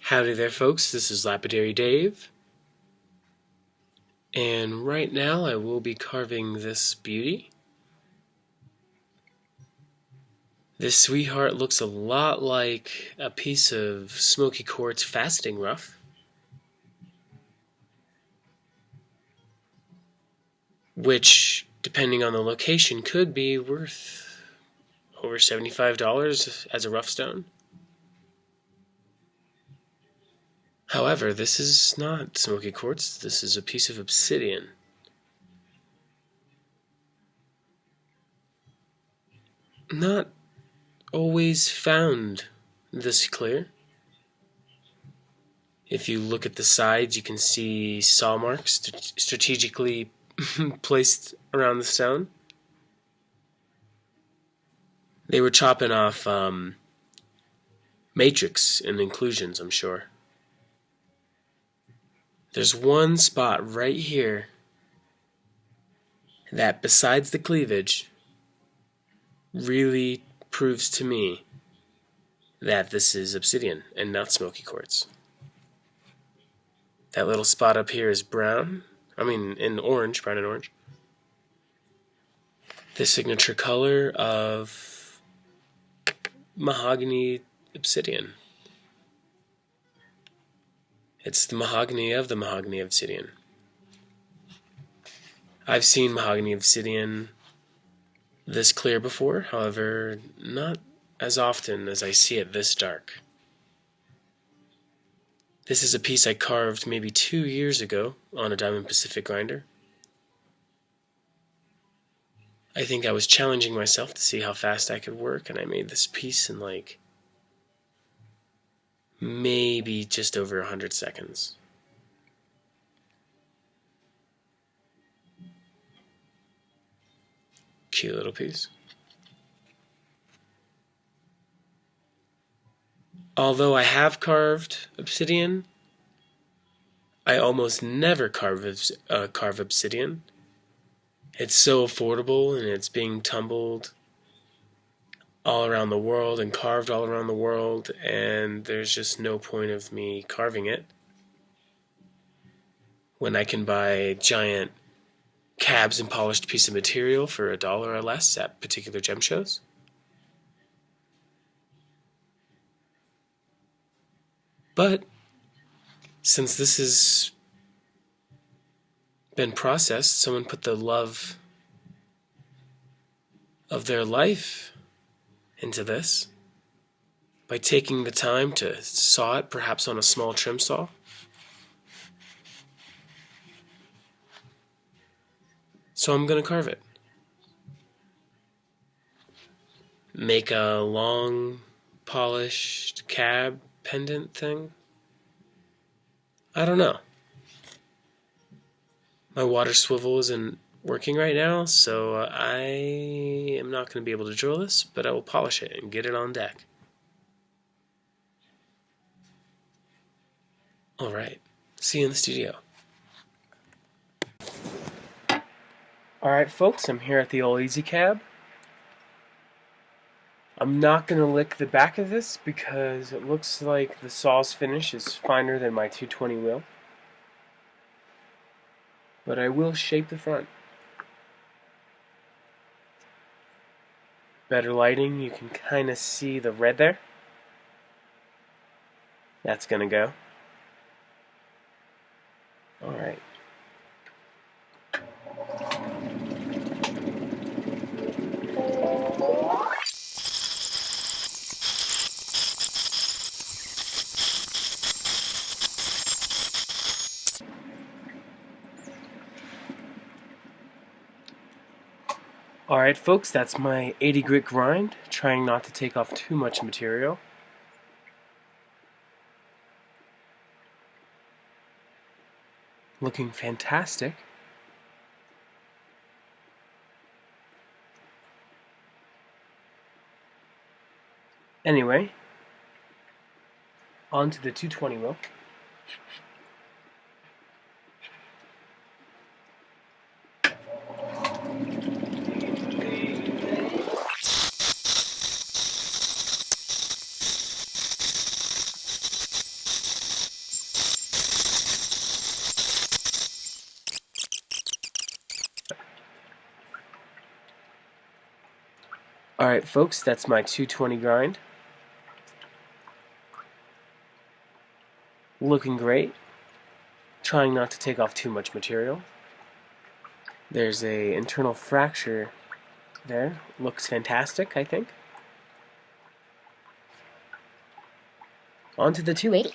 Howdy there, folks. This is Lapidary Dave, and right now I will be carving this beauty. This sweetheart looks a lot like a piece of Smokey Quartz faceting rough, which, depending on the location, could be worth over $75 as a rough stone. However, this is not Smokey Quartz, this is a piece of obsidian. Not always found this clear. If you look at the sides, you can see saw marks strategically placed around the stone. They were chopping off matrix and inclusions, I'm sure. There's one spot right here that, besides the cleavage, really proves to me that this is obsidian and not Smokey Quartz. That little spot up here is brown. In orange, brown and orange. The signature color of mahogany obsidian. It's the mahogany of obsidian. I've seen mahogany obsidian this clear before, however, not as often as I see it this dark. This is a piece I carved maybe 2 years ago on a Diamond Pacific grinder. I think I was challenging myself to see how fast I could work, and I made this piece in maybe just over 100 seconds. Cute little piece. Although I have carved obsidian, I almost never carve obsidian. It's so affordable, and it's being tumbled all around the world and carved all around the world, and there's just no point of me carving it when I can buy a giant cabs and polished piece of material for $1 or less at particular gem shows. But since this has been processed, someone put the love of their life into this by taking the time to saw it, perhaps on a small trim saw. So I'm going to carve it. Make a long, polished cab pendant thing. I don't know. My water swivel isn't working right now, so I am not going to be able to drill this, but I will polish it and get it on deck. Alright, see you in the studio. Alright folks, I'm here at the old Easy Cab. I'm not going to lick the back of this because it looks like the saw's finish is finer than my 220 wheel. But I will shape the front. Better lighting, you can kind of see the red there. That's going to go. Alright. Alright folks, that's my 80 grit grind, trying not to take off too much material. Looking fantastic. Anyway, on to the 220 wheel. Alright folks, that's my 220 grind. Looking great. Trying not to take off too much material. There's a internal fracture there. Looks fantastic, I think. On to the 280.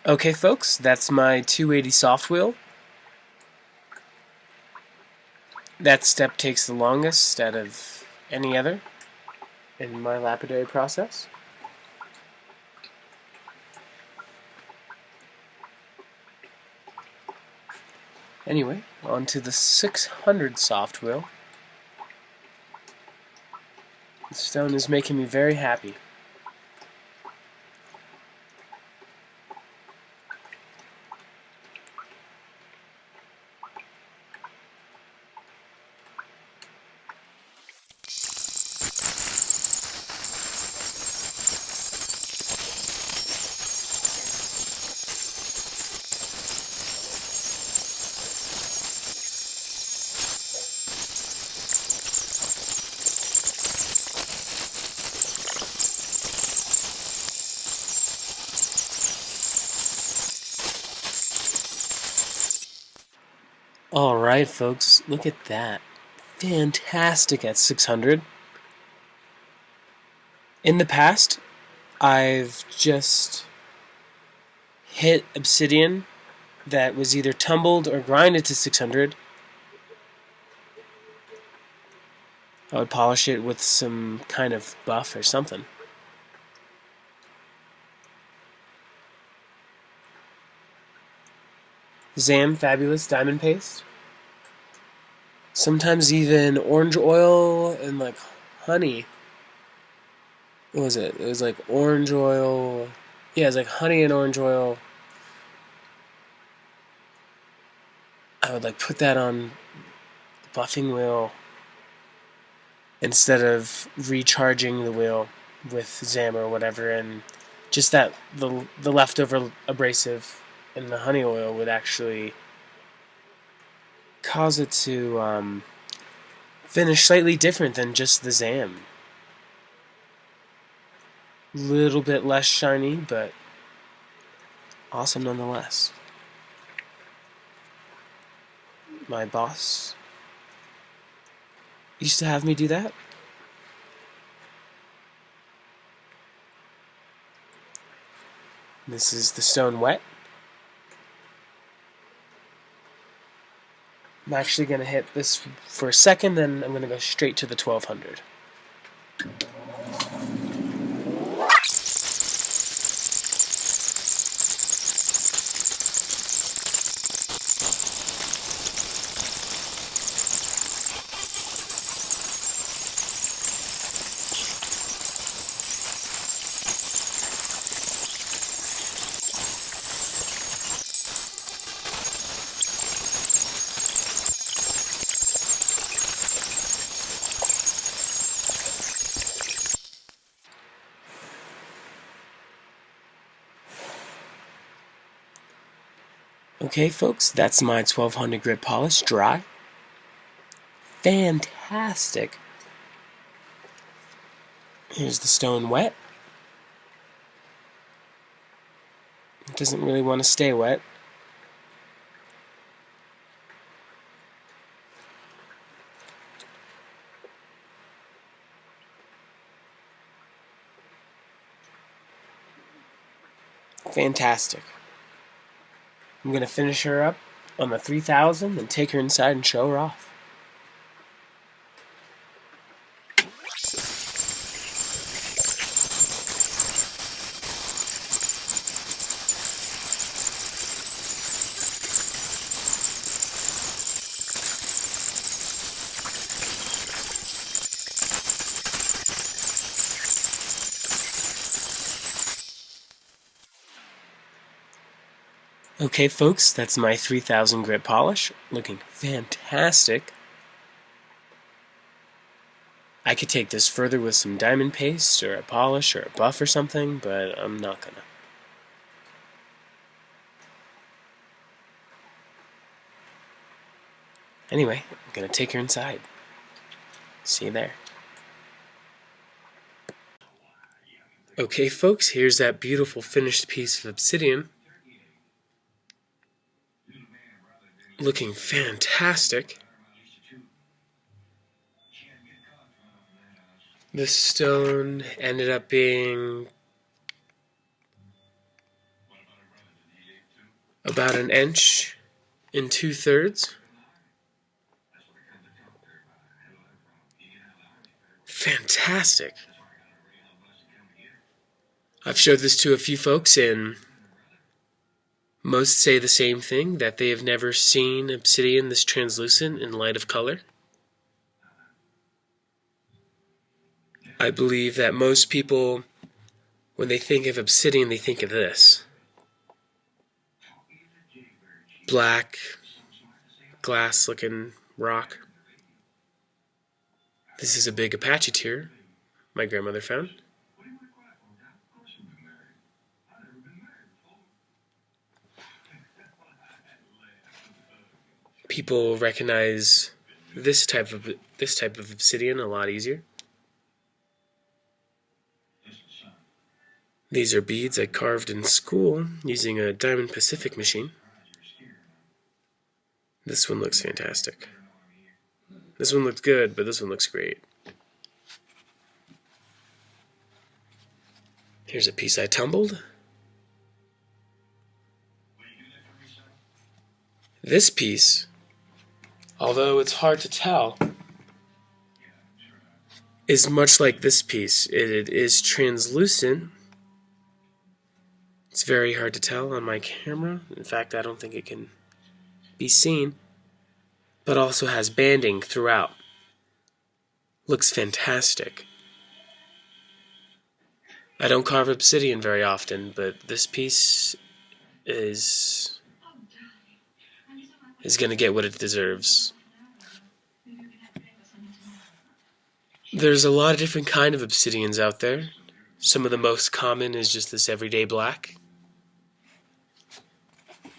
Okay folks, that's my 280 soft wheel. That step takes the longest out of any other in my lapidary process. Anyway, on to the 600 soft wheel. The stone is making me very happy. Alright folks, look at that. Fantastic at 600. In the past, I've just hit Obsidian that was either tumbled or grinded to 600. I would polish it with some kind of buff or something. Zam Fabulous Diamond Paste. Sometimes even orange oil and like honey. What was it? It was like orange oil. Yeah, it was like honey and orange oil. I would like put that on the buffing wheel instead of recharging the wheel with Zam or whatever, and just that the leftover abrasive and the honey oil would actually cause it to finish slightly different than just the Zam. Little bit less shiny, but awesome nonetheless. My boss used to have me do that. This is the stone wet. I'm actually going to hit this for a second, then I'm going to go straight to the 1200. Okay folks, that's my 1200 grit polish dry. Fantastic. Here's the stone wet. It doesn't really want to stay wet. Fantastic. I'm going to finish her up on the 3000 and take her inside and show her off. Okay, folks, that's my 3000 grit polish, looking fantastic. I could take this further with some diamond paste, or a polish, or a buff or something, but I'm not gonna. Anyway, I'm gonna take her inside. See you there. Okay, folks, here's that beautiful finished piece of obsidian. Looking fantastic. The stone ended up being about 1 inch and 2/3. Fantastic. I've showed this to a few folks, and most say the same thing, that they have never seen obsidian this translucent in light of color. I believe that most people, when they think of obsidian, they think of this. Black, glass-looking rock. This is a big Apache tear my grandmother found. People recognize this type of obsidian a lot easier. These are beads I carved in school using a Diamond Pacific machine. This one looks fantastic. This one looks good, but this one looks great. Here's a piece I tumbled. This piece, although it's hard to tell, is much like this piece. It is translucent. It's very hard to tell on my camera. In fact, I don't think it can be seen, but also has banding throughout. Looks fantastic. I don't carve obsidian very often, but this piece is going to get what it deserves. There's a lot of different kind of obsidians out there. Some of the most common is just this everyday black,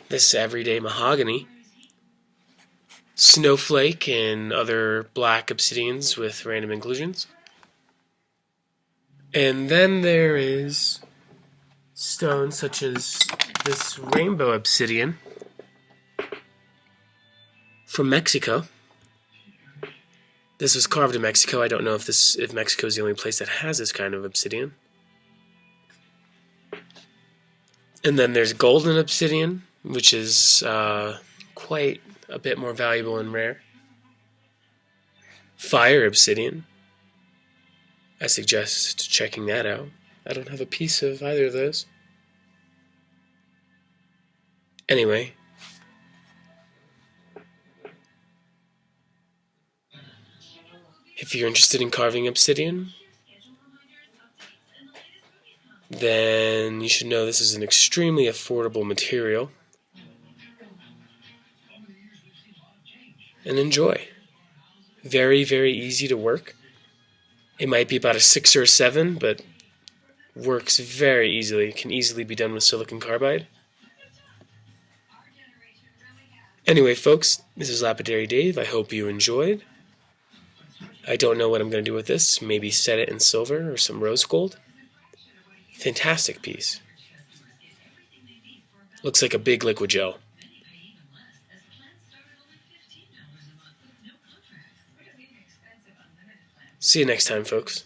this everyday mahogany, snowflake, and other black obsidians with random inclusions. And then there is stones such as this rainbow obsidian from Mexico. This was carved in Mexico. I don't know if Mexico is the only place that has this kind of obsidian. And then there's golden obsidian, which is quite a bit more valuable and rare. Fire obsidian. I suggest checking that out. I don't have a piece of either of those. Anyway, if you're interested in carving obsidian, then you should know this is an extremely affordable material. And enjoy. Very, very easy to work. It might be about a 6 or a 7, but works very easily. It can easily be done with silicon carbide. Anyway, folks, this is Lapidary Dave. I hope you enjoyed. I don't know what I'm going to do with this. Maybe set it in silver or some rose gold. Fantastic piece. Looks like a big liquid gel. See you next time, folks.